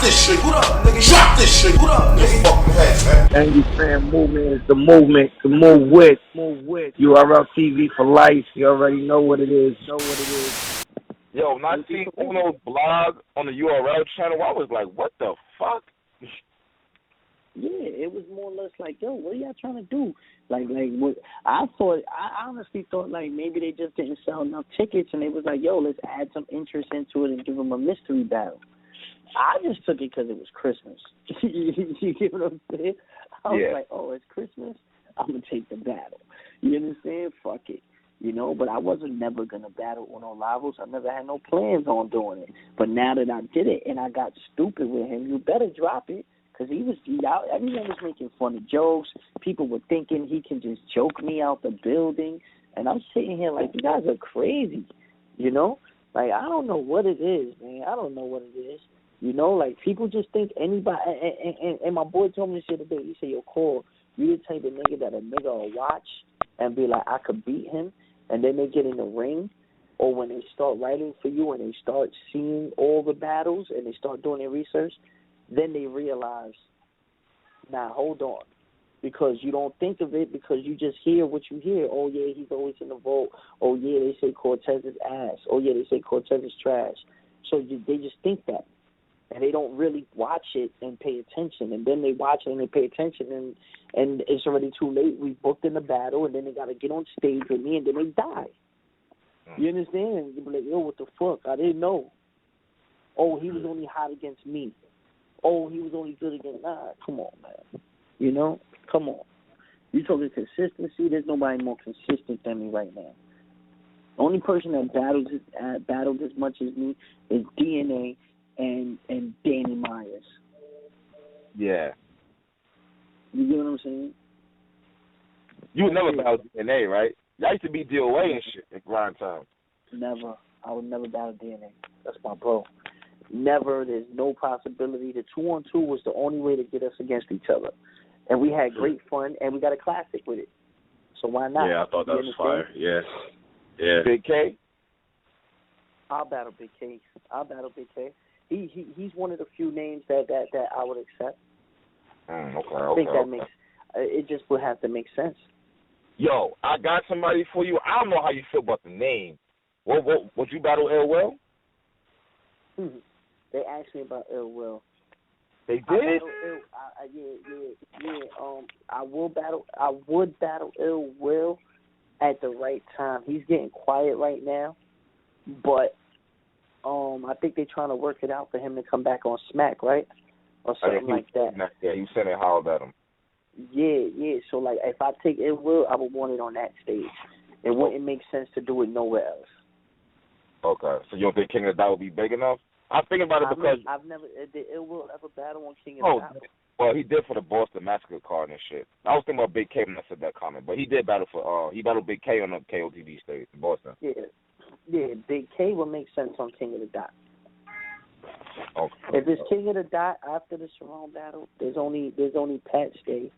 Drop this shit. What up, nigga? Drop this shit. What up, nigga? Fucking head, man. Angry Fan Movement is the movement to move with. URL TV for life. You already know what it is. Yo, when I seen Uno's blog on the URL channel, I was like, what the fuck? Yeah, it was more or less like, yo, what are y'all trying to do? Like what I honestly thought like maybe they just didn't sell enough tickets, and they was like, yo, let's add some interest into it and give them a mystery battle. I just took it because it was Christmas. You get what I'm saying? I was like, oh, it's Christmas? I'm going to take the battle. You understand? Fuck it. You know, but I wasn't never going to battle Uno Lavos. I never had no plans on doing it. But now that I did it and I got stupid with him, you better drop it. Because everyone was making funny jokes. People were thinking he can just joke me out the building. And I'm sitting here like, you guys are crazy. You know? Like, I don't know what it is, man. I don't know what it is. You know, like, people just think anybody, and my boy told me this the other day, he said, yo, Cole, you the type of nigga that a nigga will watch and be like, I could beat him, and then they get in the ring, or when they start writing for you and they start seeing all the battles and they start doing their research, then they realize, nah, hold on, because you don't think of it because you just hear what you hear. Oh, yeah, he's always in the vote. Oh, yeah, they say Cortez is ass. Oh, yeah, they say Cortez is trash. So they just think that. And they don't really watch it and pay attention. And then they watch it and they pay attention, and it's already too late. We booked in the battle, and then they got to get on stage with me, and then they die. You understand? And you be like, yo, what the fuck? I didn't know. Oh, he was only hot against me. Oh, he was only good against... Nah, come on, man. You know? Come on. You talking consistency? There's nobody more consistent than me right now. The only person that battled as much as me is DNA and Danny Myers. Yeah. You get what I'm saying? You would never battle DNA, right? Y'all used to be DOA and shit at grind time. Never. I would never battle DNA. That's my bro. Never. There's no possibility. The 2-on-2 was the only way to get us against each other. And we had great fun, and we got a classic with it. So why not? Yeah, I thought that was fire. Yeah. Yeah. Big K? I'll battle Big K. He's one of the few names that I would accept. I think that makes it just would have to make sense. Yo, I got somebody for you. I don't know how you feel about the name. Would you battle Ill Will? They asked me about Ill Will. They did? I would battle Ill Will at the right time. He's getting quiet right now, but I think they're trying to work it out for him to come back on Smack, right? Or something like that. Yeah, you said it hollered at him. Yeah. So, like, if I take Ill Will, I would want it on that stage. It wouldn't make sense to do it nowhere else. Okay. So you don't think King of the Dot would be big enough? I'm thinking about it because... I've never... Did Ill Will ever battle on King of the Dot? Well, he did for the Boston Massacre card and shit. I was thinking about Big K when I said that comment, but he did battle for... he battled Big K on the KOTV stage in Boston. Yeah, Big K would make sense on King of the Dot. Okay. If it's King of the Dot after the Sharon battle, there's only Pat Stay,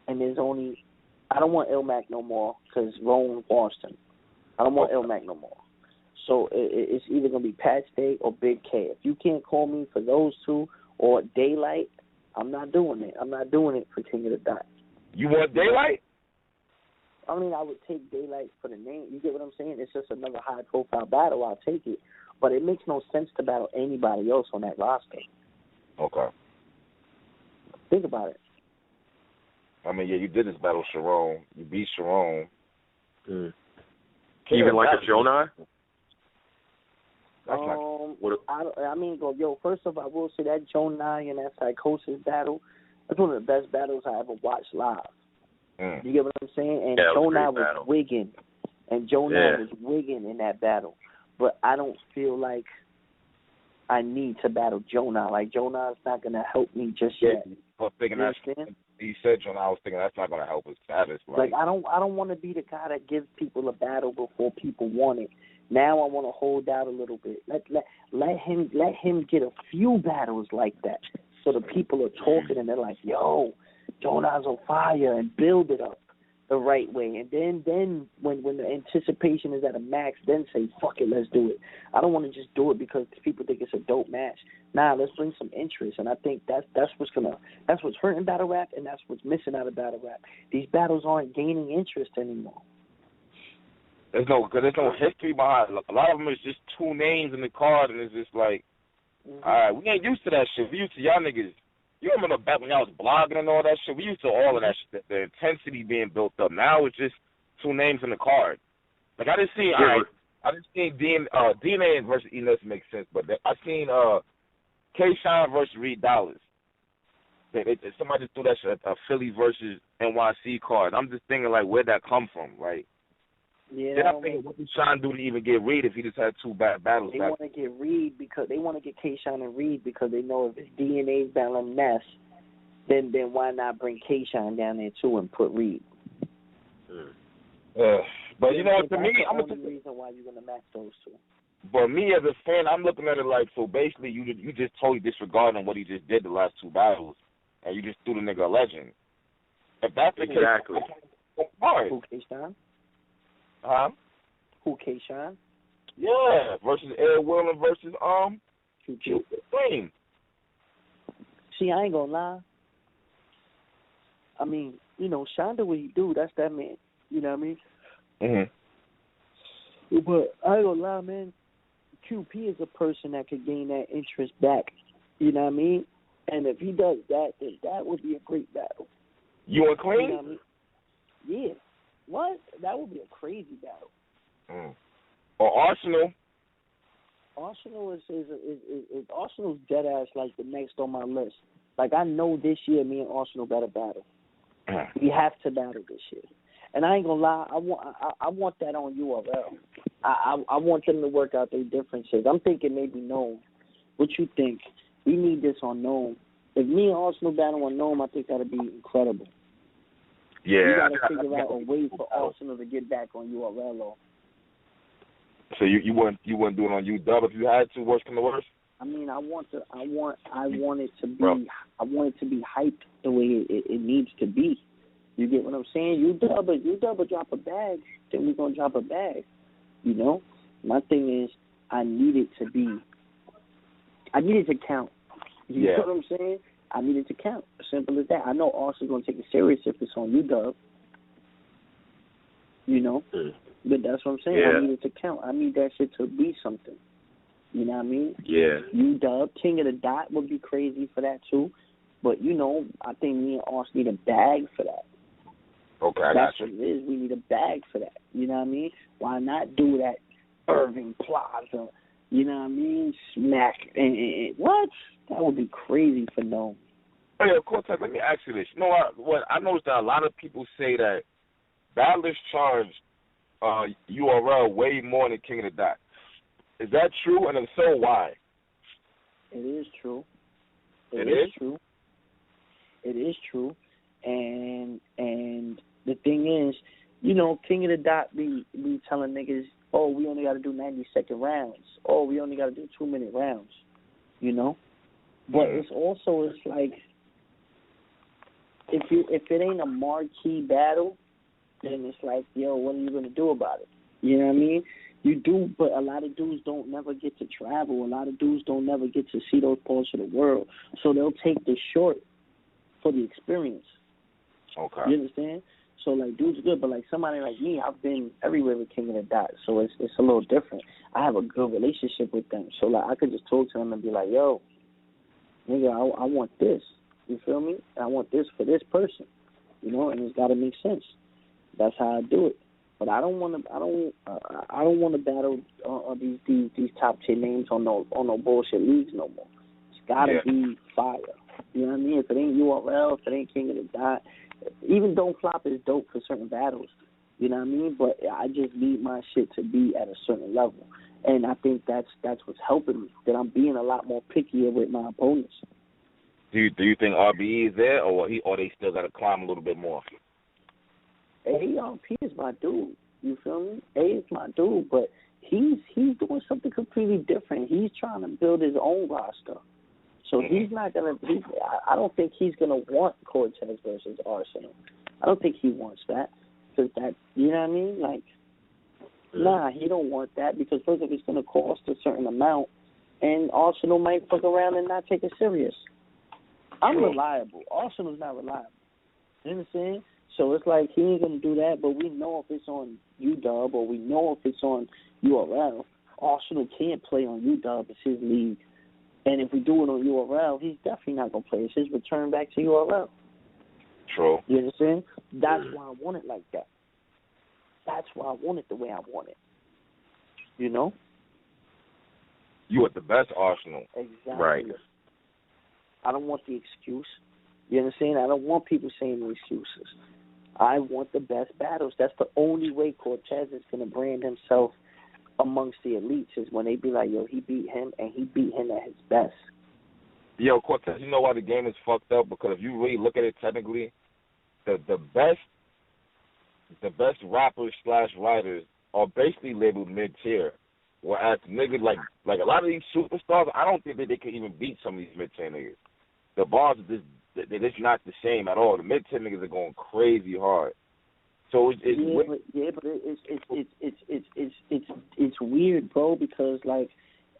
and there's only... I don't want Ilmac no more because Rowan washed him. I don't want Ilmac no more. So it's either going to be Pat Stay or Big K. If you can't call me for those two or Daylyt, I'm not doing it. I'm not doing it for King of the Dot. You want Daylyt? I mean, I would take Daylyt for the name. You get what I'm saying? It's just another high-profile battle. I'll take it. But it makes no sense to battle anybody else on that roster. Okay. Think about it. I mean, yeah, you did this battle Sharon. You beat Sharon. Even like a Jonah? First off, I will say that Joe Nye and that Psychosis battle, that's one of the best battles I ever watched live. You get what I'm saying? And Joe Nye was wigging. And Joe Nye was wigging in that battle. But I don't feel like I need to battle Joe Nye. Like, Joe Nye's not going to help me just yet. He said Joe Nye, I was thinking that's not going to help his status. Like, I don't want to be the guy that gives people a battle before people want it. Now I want to hold out a little bit. Let him get a few battles like that, so the people are talking and they're like, "Yo, Jonah's on fire," and build it up the right way. And then when the anticipation is at a max, then say, "Fuck it, let's do it." I don't want to just do it because people think it's a dope match. Nah, let's bring some interest, and I think that's what's hurting battle rap, and that's what's missing out of battle rap. These battles aren't gaining interest anymore. There's no history behind it. A lot of them is just two names in the card, and it's just like, all right, we ain't used to that shit. We used to y'all niggas. You remember back when y'all was blogging and all that shit? We used to all of that shit. The intensity being built up. Now it's just two names in the card. Like I just seen, DNA versus Enos makes sense, but I seen K-Shine versus Reed Dollars. Somebody just threw that shit, a Philly versus NYC card. I'm just thinking like, where'd that come from, right? Yeah, then I'm thinking, what did Shine do to even get Reed if he just had two bad battles? They want to get Reed because they want to get K-Shine and Reed because they know if it's DNA's battling Ness, then why not bring K-Shine down there too and put Reed? But you know, to me, I'm the only reason why you're gonna match those two. But me as a fan, I'm looking at it like, so basically, you just totally disregarding what he just did the last two battles, and you just threw the nigga a legend. If that's the exactly. Case, hard. Who K-Shine? Huh? Who K-Shine? Yeah, versus Ed Willen versus Queen. See, I ain't gonna lie. I mean, you know, Shine do what he do. That's that man. You know what I mean? Mm-hmm. But I ain't gonna lie, man. QP is a person that could gain that interest back. You know what I mean? And if he does that, then that would be a great battle. You and Queen? You know what I mean? Yeah. What? That would be a crazy battle. Or Arsonal. Arsonal is Arsenal's dead ass like the next on my list. Like I know this year, me and Arsonal better battle. We have to battle this year. And I ain't gonna lie, I want that on URL. I want them to work out their differences. I'm thinking maybe Gnome. What you think? We need this on Gnome. If me and Arsonal battle on Gnome, I think that'd be incredible. Yeah. You gotta figure out a way for Arsonal to get back on URL. Though. So you wouldn't do it on UW if you had to, worse than the worst? I mean, I want it to be hyped the way it needs to be. You get what I'm saying? UW drop a bag, then we're gonna drop a bag. You know? My thing is I need it to count. You know what I'm saying? I need it to count. Simple as that. I know Arsenal's gonna take it serious if it's on UW. You know? But that's what I'm saying. Yeah. I need it to count. I need that shit to be something. You know what I mean? Yeah. UW, King of the Dot would be crazy for that too. But, you know, I think me and Arsenal need a bag for that. Okay, I That's got you. what it is. We need a bag for that. You know what I mean? Why not do that Irving Plaza? You know what I mean? Smack. And what? That would be crazy for Gnome. Oh, yeah, Cortez, let me ask you this. You know what? I noticed that a lot of people say that battlers charge URL way more than King of the Dot. Is that true? And if so, why? It is true. It is true. It is true. And the thing is, you know, King of the Dot be telling niggas, oh, we only got to do 90-second rounds. Oh, we only got to do 2-minute rounds. You know? But it's like, if it ain't a marquee battle, then it's like, yo, what are you going to do about it? You know what I mean? You do, but a lot of dudes don't never get to travel. A lot of dudes don't never get to see those parts of the world. So they'll take the short for the experience. Okay. You understand? So, like, dudes are good, but, like, somebody like me, I've been everywhere with King of the Dot, so it's a little different. I have a good relationship with them. So, like, I could just talk to them and be like, yo, nigga, I want this. You feel me? I want this for this person. You know, and it's got to make sense. That's how I do it. But I don't want to battle these top 10 names on no bullshit leagues no more. It's gotta be fire. You know what I mean? If it ain't URL, if it ain't King of the Dot, even Don't Flop is dope for certain battles. You know what I mean? But I just need my shit to be at a certain level, and I think that's what's helping me. That I'm being a lot more pickier with my opponents. Do you think RBE is there, or they still got to climb a little bit more? ARP is my dude. You feel me? A is my dude, but he's doing something completely different. He's trying to build his own roster. So he's not gonna. I don't think he's gonna want Cortez versus Arsonal. I don't think he wants that because that. You know what I mean? Like, nah, he don't want that because first of all, it's gonna cost a certain amount, and Arsonal might fuck around and not take it serious. I'm True. reliable. Arsenal's not reliable. You understand? So it's like he ain't gonna do that, but we know if it's on UW or we know if it's on URL, Arsenal can't play on UW. It's his league. And if we do it on URL, he's definitely not gonna play. It's his return back to URL. True. You understand? That's why I want it like that. That's why I want it the way I want it. You know? You want the best Arsenal. Exactly. Right. I don't want the excuse. You understand? I don't want people saying the excuses. I want the best battles. That's the only way Cortez is going to brand himself amongst the elites is when they be like, yo, he beat him, and he beat him at his best. Yo, Cortez, you know why the game is fucked up? Because if you really look at it technically, the best rappers / writers are basically labeled mid-tier. Whereas niggas like a lot of these superstars, I don't think that they can even beat some of these mid-tier niggas. The bars are they're just not the same at all. The mid-tier niggas are going crazy hard. So it's weird, bro, because like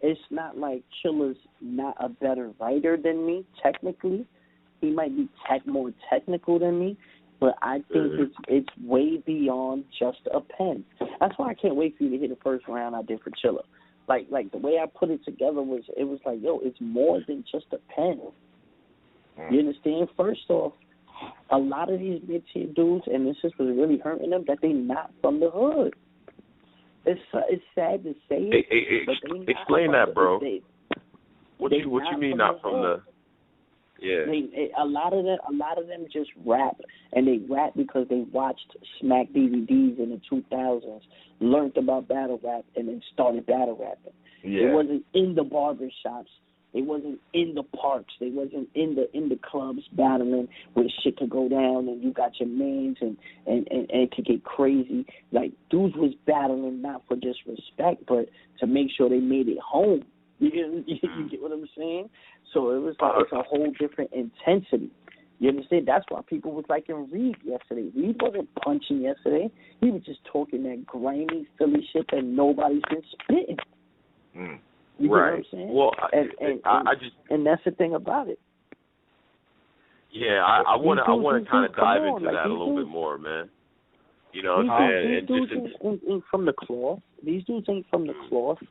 it's not like Chilla's not a better writer than me. Technically, he might be more technical than me, but I think it's way beyond just a pen. That's why I can't wait for you to hit the first round I did for Chilla. Like the way I put it together was like, yo, it's more than just a pen. You understand? First off, a lot of these mid-tier dudes, and this is what's really hurting them, that they not from the hood. It's sad to say it, but they not explain that, bro. What they you mean not from the? Yeah. A lot of them just rap, and they rap because they watched Smack DVDs in the 2000s, learned about battle rap, and then started battle rapping. Yeah. It wasn't in the barber shops. They wasn't in the parks. They wasn't in the clubs battling where shit could go down and you got your mans and it could get crazy. Like, dudes was battling not for just respect, but to make sure they made it home. You get what I'm saying? So it was like it's a whole different intensity. You understand? That's why people was liking Reed yesterday. Reed wasn't punching yesterday. He was just talking that grimy Philly shit that nobody's been spitting. You right. Know what I'm saying? Well, and that's the thing about it. Yeah, I want to kind of dive into that a little bit more, man. You know what I'm saying? These dudes ain't from the cloth. These dudes ain't from the cloth.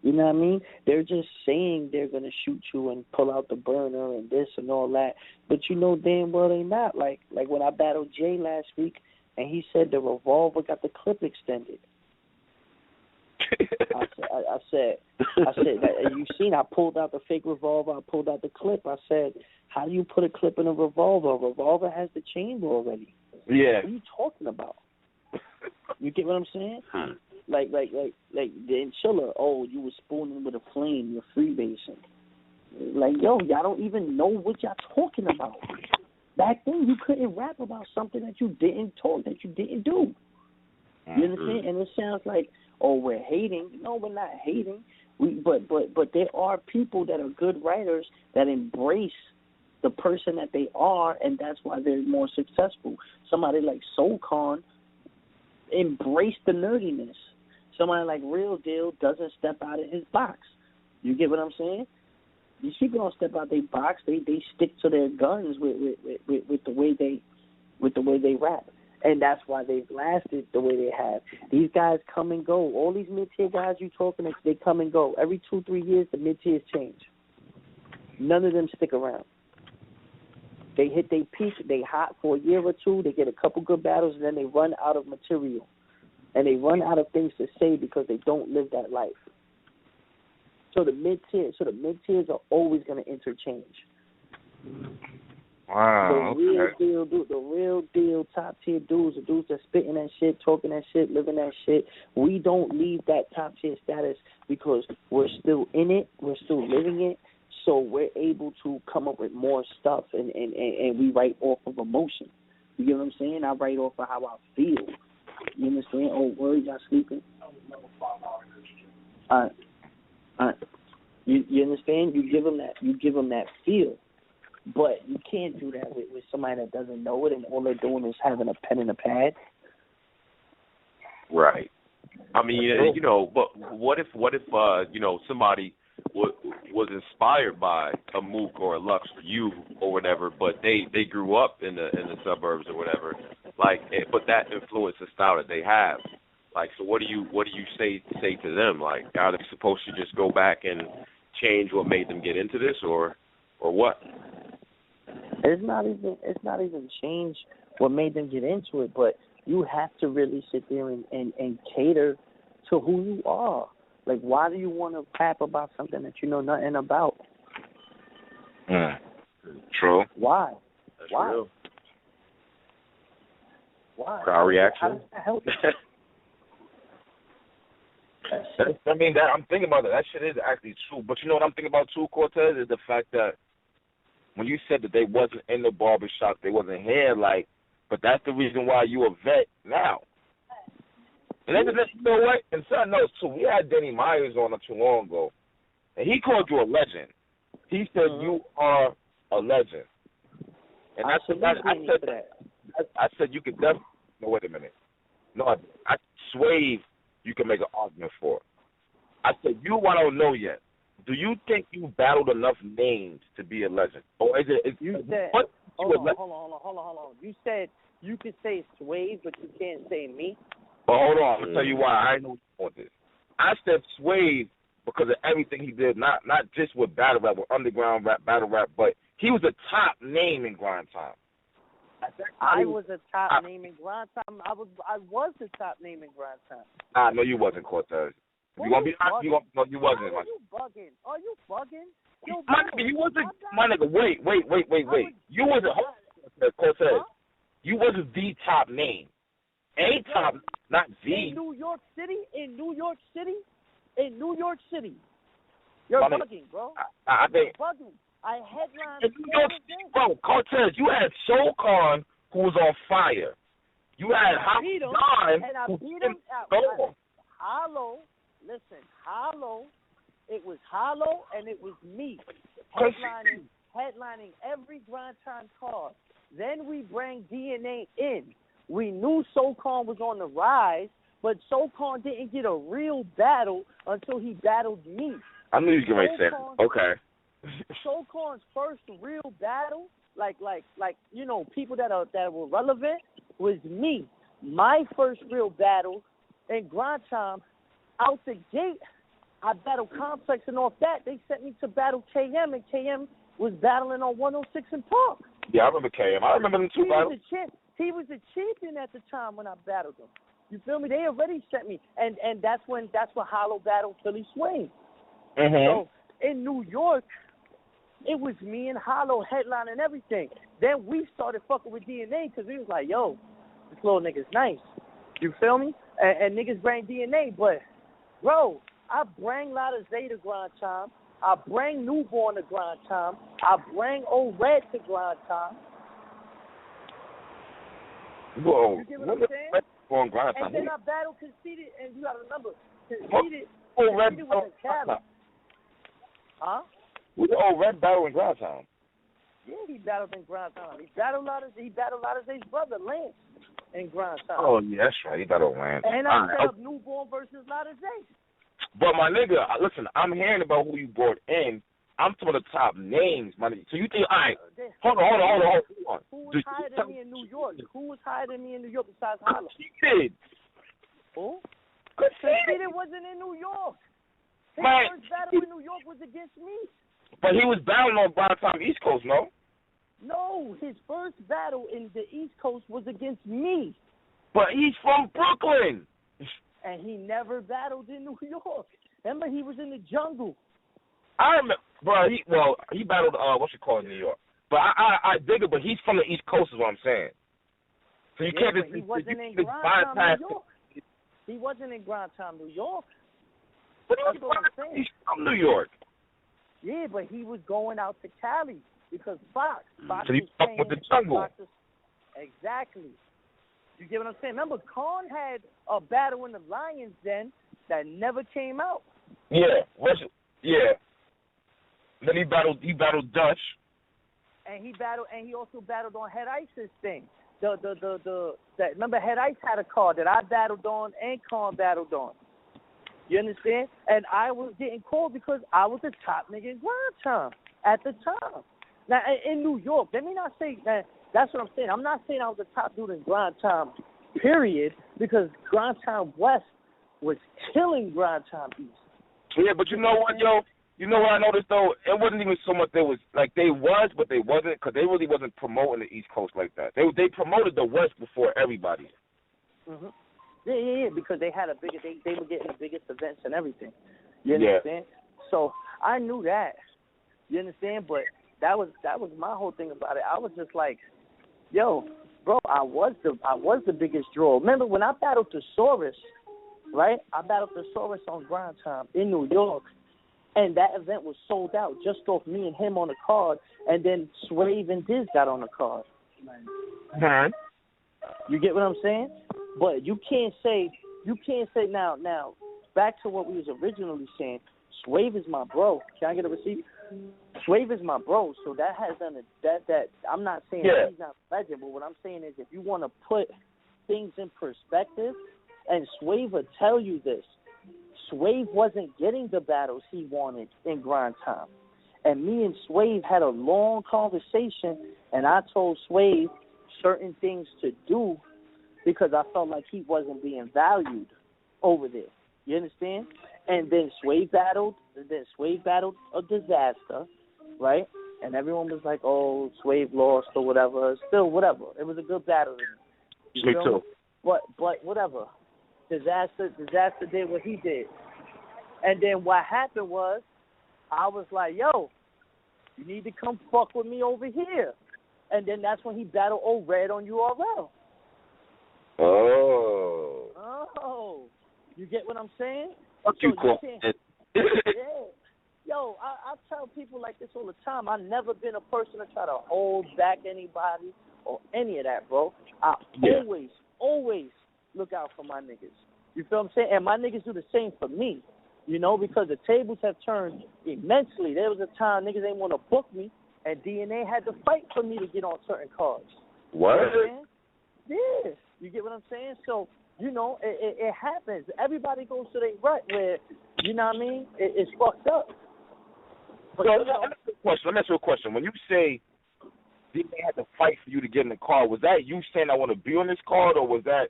You know what I mean? They're just saying they're going to shoot you and pull out the burner and this and all that. But you know damn well they not. Like when I battled Jay last week and he said the revolver got the clip extended. I said that you seen I pulled out the fake revolver, I pulled out the clip. I said, how do you put a clip in a revolver? A revolver has the chamber already. Yeah. What are you talking about? You get what I'm saying? Like the Chilla, oh, you were spooning with a flame, you're freebasing. Like, yo, y'all don't even know what y'all talking about. Back then you couldn't rap about something that you didn't talk, that you didn't do. You understand? And it sounds like, oh, we're hating. No, we're not hating. But there are people that are good writers that embrace the person that they are, and that's why they're more successful. Somebody like Soul Khan embraced the nerdiness. Somebody like Real Deal doesn't step out of his box. You get what I'm saying? These people don't step out their box. They stick to their guns with the way they rap. And that's why they've lasted the way they have. These guys come and go. All these mid-tier guys you talking to, they come and go. Every 2-3 years, the mid-tiers change. None of them stick around. They hit their peak. They hot for a year or two. They get a couple good battles, and then they run out of material. And they run out of things to say because they don't live that life. So the mid-tiers are always going to interchange. Wow. The real deal, top tier dudes, the dudes that spitting that shit, talking that shit, living that shit. We don't leave that top tier status because we're still in it, we're still living it. So we're able to come up with more stuff, and we write off of emotion. You get what I'm saying? I write off of how I feel. You understand? Oh, word, y'all sleeping? You understand? You give them that feel. But you can't do that with somebody that doesn't know it and all they're doing is having a pen and a pad. Right. I mean, you know, but what if you know, somebody was inspired by a Mook or a Lux or you or whatever, but they grew up in the suburbs or whatever. Like, but that influenced the style that they have. Like, so what do you say to them? Like, are they supposed to just go back and change what made them get into this, or what? It's not even change what made them get into it, but you have to really sit there and cater to who you are. Like, why do you want to rap about something that you know nothing about? True. Why? That's Why? real. Why? Crowd reaction. How does that help you? I mean, that I'm thinking about that. That shit is actually true. But you know what I'm thinking about too, Cortez, is the fact that when you said that they wasn't in the barbershop, they wasn't here, like, but that's the reason why you a vet now. And then, you know what? And something else too. We had Danny Myers on not too long ago, and he called you a legend. He said you are a legend. And I said you could definitely. No, wait a minute. No, I Swave. You can make an argument for. I said, I don't know yet. Do you think you battled enough names to be a legend? Or is it? You said, hold on. You said you could say Swave, but you can't say me? But hold on. I'll tell you why. I know you want this. I said Swave because of everything he did, not just with battle rap, with underground rap, battle rap, but he was a top name in grind time. I was a top name in grind time. I was the top name in grind time. No, you wasn't, Cortez. You gonna be honest? No, you wasn't. Are you bugging? Are you bugging? Yo, my nigga, you wasn't. My nigga, wait. You wasn't. Cortez. Huh? You wasn't the top name. A top, not the. In New York City. You're bugging, bro. I think. You're bugging. I headlined. In New York City, bro, Cortez, you had Soul Khan, who was on fire. You had I beat him. Hollow. Listen, Hollow. It was Hollow, and it was me headlining every grind time card. Then we bring DNA in. We knew Soul Khan was on the rise, but Soul Khan didn't get a real battle until he battled me. I knew you were going to say that. Okay. Soul Khan's first real battle, like you know, people that were relevant, was me. My first real battle in grind time, out the gate, I battled Complex, and off that they sent me to battle KM, and KM was battling on 106 in Park. Yeah, I remember KM. I remember them two battles. He was a champion at the time when I battled him. You feel me? They already sent me, and that's when Hollow battled Philly Swain. So in New York, it was me and Hollow headlining everything. Then we started fucking with DNA because we was like, yo, this little nigga's nice. You feel me? And niggas bring DNA, but bro, I bring Lotta Zay to grind time. I bring Newborn to grind time. I bring Old Red to grind time. Whoa. You get what I'm saying? Grind time. And then I battled Conceited, and you got to remember, Conceited was in Cali. Huh? Who's the Old Red battle in grind time? Yeah, he battled in grind time. He battled Lotta Zay's brother, Lance, in grind time. Oh, yeah, that's right. He battled Lance. And I set up Newborn versus Lotta Zay. But my nigga, listen, I'm hearing about who you brought in. I'm talking the top names, my nigga. So you think, all right, hold on. Who was higher than me in New York? Who was higher than me in New York besides Hollow? Conceited. Who? Conceited wasn't in New York. His first battle in New York was against me. But he was battling on Grind Time East Coast, no? No, his first battle in the East Coast was against me. But he's from Brooklyn. And he never battled in New York. Remember, he was in the jungle. I remember, bro. He battled in New York. But I dig it. But he's from the East Coast, is what I'm saying. So you can't just. He wasn't in Grind Time, New York. He wasn't in Grind Time, New York. But that's what I'm saying. He's from New York. Yeah, but he was going out to Cali because Fox so he's up with the jungle. Exactly. You get what I'm saying? Remember, Khan had a battle in the Lions Den that never came out. Yeah. Yeah. Then he battled Dutch. And he also battled on Head Ice's thing. Remember Head Ice had a card that I battled on and Khan battled on. You understand? And I was getting called because I was the top nigga in grind time at the time. Now, in New York, let me not say that. That's what I'm saying. I'm not saying I was the top dude in grind time, period, because grind time West was killing grind time East. Yeah, but you know what, yo? You know what I noticed, though? It wasn't even so much there was, like, they was, but they wasn't, because they really wasn't promoting the East Coast like that. They promoted the West before everybody. Mm-hmm. Yeah, because they had a bigger, they were getting the biggest events and everything. You understand? So I knew that. You understand? But that was my whole thing about it. I was just like, yo, bro, I was the biggest draw. Remember when I battled the Saurus, right? I battled the Saurus on Grind Time in New York, and that event was sold out just off me and him on the card, and then Swave and Diz got on the card. Mm-hmm. You get what I'm saying? But you can't say now, back to what we was originally saying, Swave is my bro. Can I get a receipt? Swave is my bro, so that has done that I'm not saying he's not a legend, but what I'm saying is if you want to put things in perspective, and Swave will tell you this, Swave wasn't getting the battles he wanted in Grind Time. And me and Swave had a long conversation, and I told Swave certain things to do because I felt like he wasn't being valued over there. You understand? And then Swave battled a disaster, right? And everyone was like, oh, Swave lost or whatever. Still, whatever. It was a good battle. Me too. But whatever. Disaster did what he did. And then what happened was, I was like, yo, you need to come fuck with me over here. And then that's when he battled old Red on URL. Oh. You get what I'm saying? Fuck you, Cortez. Yeah. Yo, I tell people like this all the time. I've never been a person to try to hold back anybody or any of that, bro. I always look out for my niggas. You feel what I'm saying? And my niggas do the same for me, you know, because the tables have turned immensely. There was a time niggas ain't want to book me, and DNA had to fight for me to get on certain cards. What? You know what I'm saying? Yeah. You get what I'm saying? So, you know, it happens. Everybody goes to their rut where, you know what I mean, it's fucked up. But, let me ask you a question. When you say they had to fight for you to get in the card, was that you saying I want to be on this card, or was that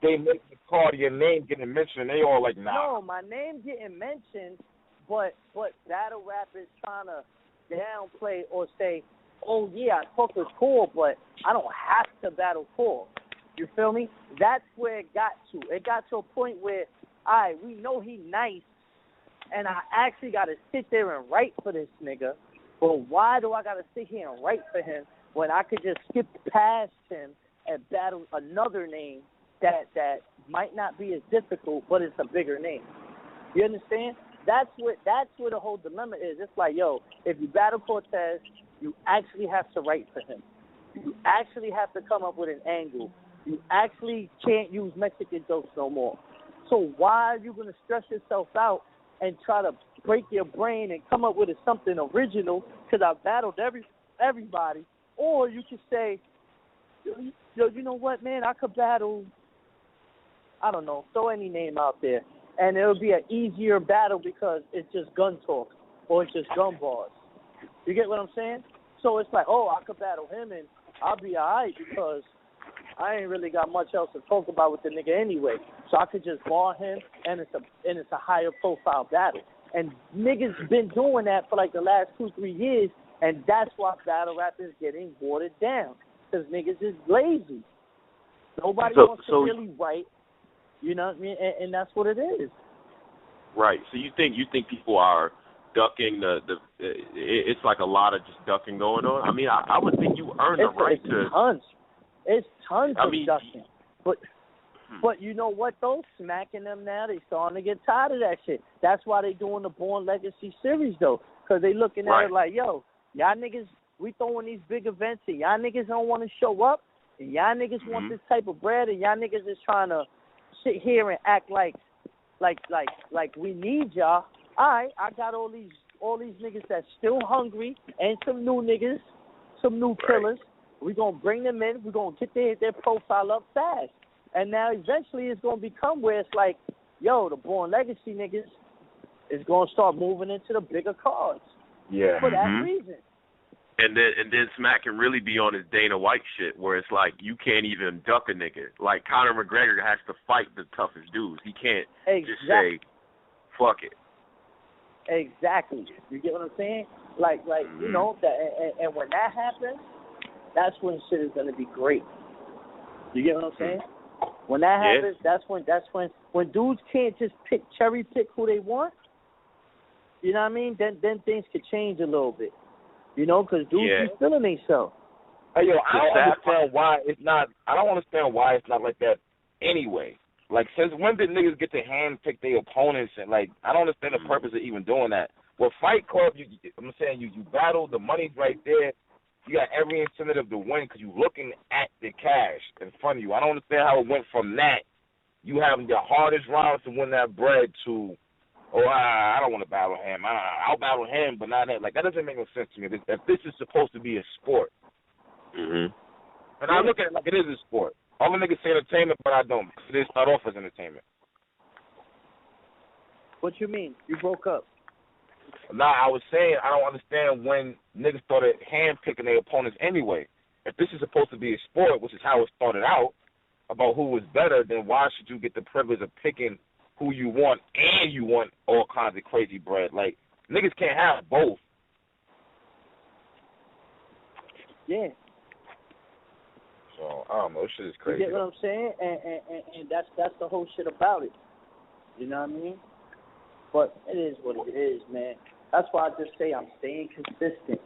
they make the card, your name getting mentioned, and they all like, nah? No, my name getting mentioned, but battle rap is trying to downplay or say, oh, yeah, I talk with Core, but I don't have to battle Core. You feel me? That's where it got to. It got to a point where, all right, we know he nice, and I actually got to sit there and write for this nigga, but why do I got to sit here and write for him when I could just skip past him and battle another name that might not be as difficult, but it's a bigger name? You understand? That's where the whole dilemma is. It's like, yo, if you battle Cortez, you actually have to write for him. You actually have to come up with an angle. You actually can't use Mexican jokes no more. So why are you going to stress yourself out and try to break your brain and come up with something original because I battled everybody? Or you could say, yo, you know what, man, I could battle, I don't know, throw any name out there, and it'll be an easier battle because it's just gun talk or it's just gun bars. You get what I'm saying? So it's like, oh, I could battle him and I'll be all right because I ain't really got much else to talk about with the nigga anyway. So I could just bar him, and it's a higher profile battle. And niggas been doing that for like the last 2-3 years, and that's why battle rap is getting watered down because niggas is lazy. Nobody wants to really write. You know what I mean? And that's what it is. Right. So you think people are ducking it's like a lot of just ducking going on? I mean, I would think you earn the right to. It's tons of ducking. But you know what, though? Smacking them now, they starting to get tired of that shit. That's why they doing the Born Legacy series, though, because they looking at it like, yo, y'all niggas, we throwing these big events, and y'all niggas don't want to show up, and y'all niggas want this type of bread, and y'all niggas is trying to sit here and act like we need y'all. All right, I got all these niggas that's still hungry, and some new niggas, some new killers. We're going to bring them in. We're going to get their profile up fast. And now eventually it's going to become where it's like, yo, the Born Legacy niggas is going to start moving into the bigger cards. Yeah. For that reason. And then Smack can really be on his Dana White shit, where it's like you can't even duck a nigga. Like Conor McGregor has to fight the toughest dudes. He can't just say, "Fuck it." Exactly. You get what I'm saying? Like you know that, and when that happens, that's when shit is gonna be great. You get what I'm saying? When that happens, that's when dudes can't just cherry pick who they want. You know what I mean? Then things could change a little bit. You know, because dudes be feeling themselves. Hey, yo, I don't understand why it's not. I don't understand why it's not like that anyway. Like, since when did niggas get to handpick their opponents? And like, I don't understand the purpose of even doing that. Well, Fight Club, I'm saying you battle, the money's right there. You got every incentive to win because you're looking at the cash in front of you. I don't understand how it went from that, you having your hardest rounds to win that bread, to, oh, I don't want to battle him. I'll battle him, but not that. Like, that doesn't make no sense to me. If this is supposed to be a sport. Mm-hmm. And I look at it like it is a sport. All the niggas say entertainment, but I don't. Because they start off as entertainment. What you mean? You broke up. Nah, I was saying I don't understand when niggas started handpicking their opponents anyway. If this is supposed to be a sport, which is how it started out, about who was better, then why should you get the privilege of picking who you want and you want all kinds of crazy bread? Like, niggas can't have both. Yeah. So, I don't know. This shit is crazy. You get what I'm saying? And that's the whole shit about it. You know what I mean? But it is what it is, man. That's why I just say I'm staying consistent.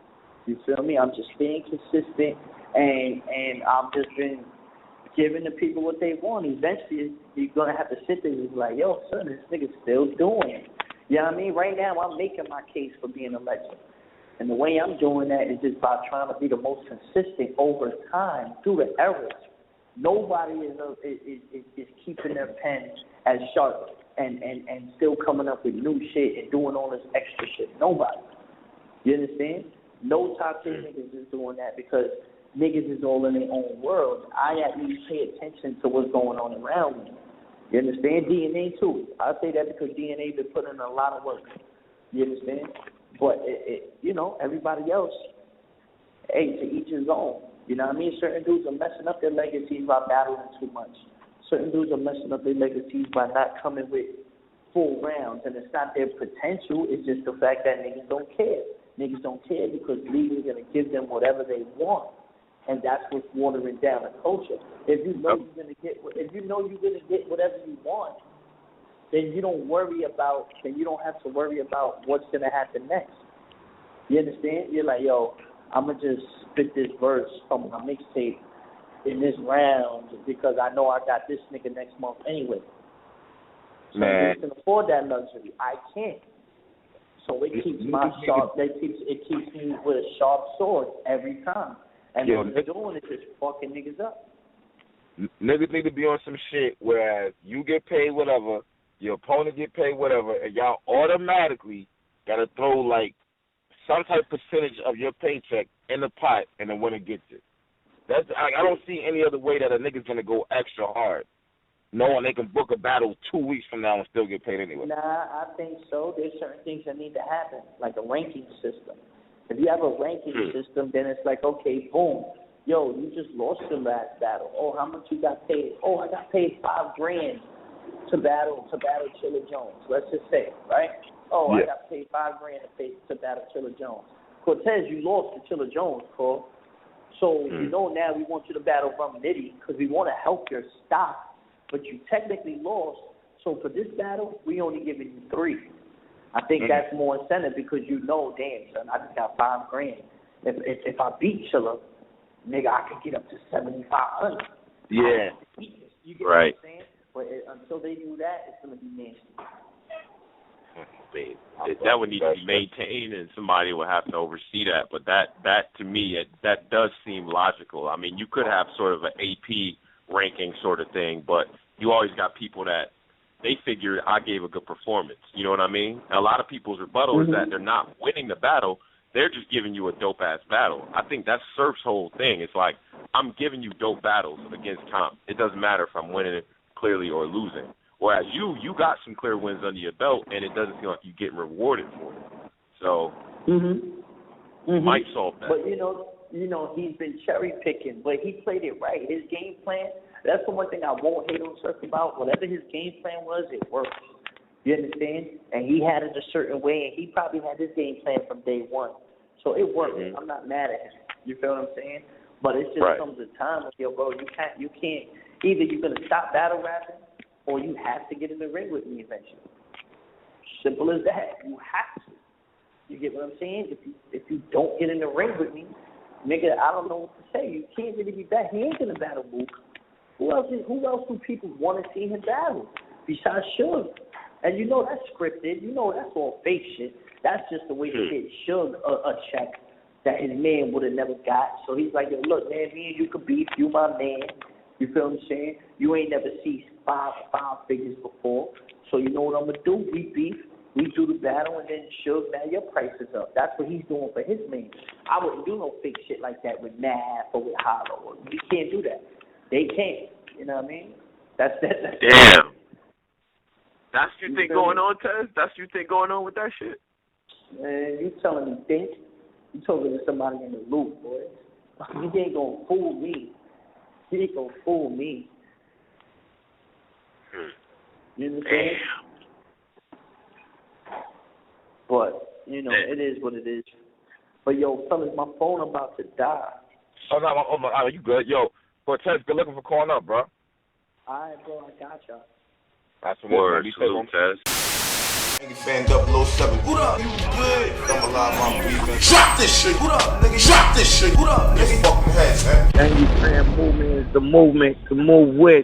You feel me? I'm just staying consistent, and I've just been giving the people what they want. Eventually, you're going to have to sit there and be like, yo, son, this nigga's still doing it. You know what I mean? Right now, I'm making my case for being a legend. And the way I'm doing that is just by trying to be the most consistent over time through the errors. Nobody is keeping their pen as sharp and still coming up with new shit and doing all this extra shit. Nobody. You understand? No top 10 niggas is doing that because niggas is all in their own world. I at least pay attention to what's going on around me. You understand? DNA too. I say that because DNA been putting in a lot of work. You understand? But, you know, everybody else, hey, to each his own. You know what I mean? Certain dudes are messing up their legacies by battling too much. Certain dudes are messing up their legacies by not coming with full rounds. And it's not their potential. It's just the fact that niggas don't care. Niggas don't care because league is going to give them whatever they want. And that's what's watering down the culture. If you know you're going to get whatever you want, then you don't have to worry about what's going to happen next. You understand? You're like, yo, I'm going to just spit this verse from my mixtape in this round because I know I got this nigga next month anyway. So you can afford that luxury. I can't. So it keeps it keeps me with a sharp sword every time. And what they're doing is just fucking niggas up. Niggas need to be on some shit where you get paid whatever, your opponent get paid whatever, and y'all automatically got to throw, like, some type of percentage of your paycheck in the pot, and the winner gets it. I don't see any other way that a nigga's going to go extra hard, knowing they can book a battle 2 weeks from now and still get paid anyway. Nah, I think so. There's certain things that need to happen, like a ranking system. If you have a ranking system, then it's like, okay, boom. Yo, you just lost your last battle. Oh, how much you got paid? Oh, I got paid $5,000 to battle Chilla Jones. Let's just say, right? Oh, I got paid $5,000 to battle Chilla Jones. Cortez, you lost to Chilla Jones, Cole. So you know now we want you to battle from Nitty because we want to help your stock, but you technically lost. So for this battle, we only giving you $3,000. I think that's more incentive because you know, damn, son, I just got $5,000. If I beat Chilla, nigga, I could get up to $7,500. Yeah. You get what I'm saying? But until they do that, it's gonna be nasty. That would need to be maintained, and somebody would have to oversee that. But that to me, that does seem logical. I mean, you could have sort of an AP ranking sort of thing, but you always got people that they figure I gave a good performance. You know what I mean? And a lot of people's rebuttal is that they're not winning the battle. They're just giving you a dope-ass battle. I think that's Surf's whole thing. It's like, I'm giving you dope battles against comp. It doesn't matter if I'm winning it clearly or losing. Whereas you got some clear wins under your belt, and it doesn't feel like you're getting rewarded for it. So, might solve that. But, you know, he's been cherry picking, but he played it right. His game plan, that's the one thing I won't hate on Surf about. Whatever his game plan was, it worked. You understand? And he had it a certain way, and he probably had his game plan from day one. So it worked. I'm not mad at him. You feel what I'm saying? But it just comes a time when, yo, bro, you can't, either you're going to stop battle rapping or you have to get in the ring with me eventually. Simple as that. You have to. You get what I'm saying? If you don't get in the ring with me, nigga, I don't know what to say. You can't really be back. He ain't gonna battle Mook. Who else do people want to see him battle besides Suge? And you know that's scripted. You know that's all fake shit. That's just the way to get Suge a check that his man would have never got. So he's like, yo, look, man, me and you could beef. You my man. You feel what I'm saying? You ain't never seen five figures before. So you know what I'm gonna do? We beef. We do the battle, and then Suge, now your price is up. That's what he's doing for his man. I wouldn't do no fake shit like that with Nav or with Hollow. We can't do that. They can't. You know what I mean? That's Damn. That's what you think going on, Tez? That's what you think going on with that shit? Man, you telling me think? You talking to somebody in the loop, boy. He ain't gonna fool me. He ain't gonna fool me. You know what I'm saying? But, you know, it is what it is. But, yo, fellas, my phone about to die. Oh, you good? Yo, Cortez, good looking for calling up, bro. All right, bro, I got y'all. That's what Word, it is. salute, Tez. Fan 007. What up? You good? I'm alive, I'm breathing. Drop this shit. What up, nigga? Drop this shit. What up, nigga? Fucking head, man. Gang fan movement is the movement to move with.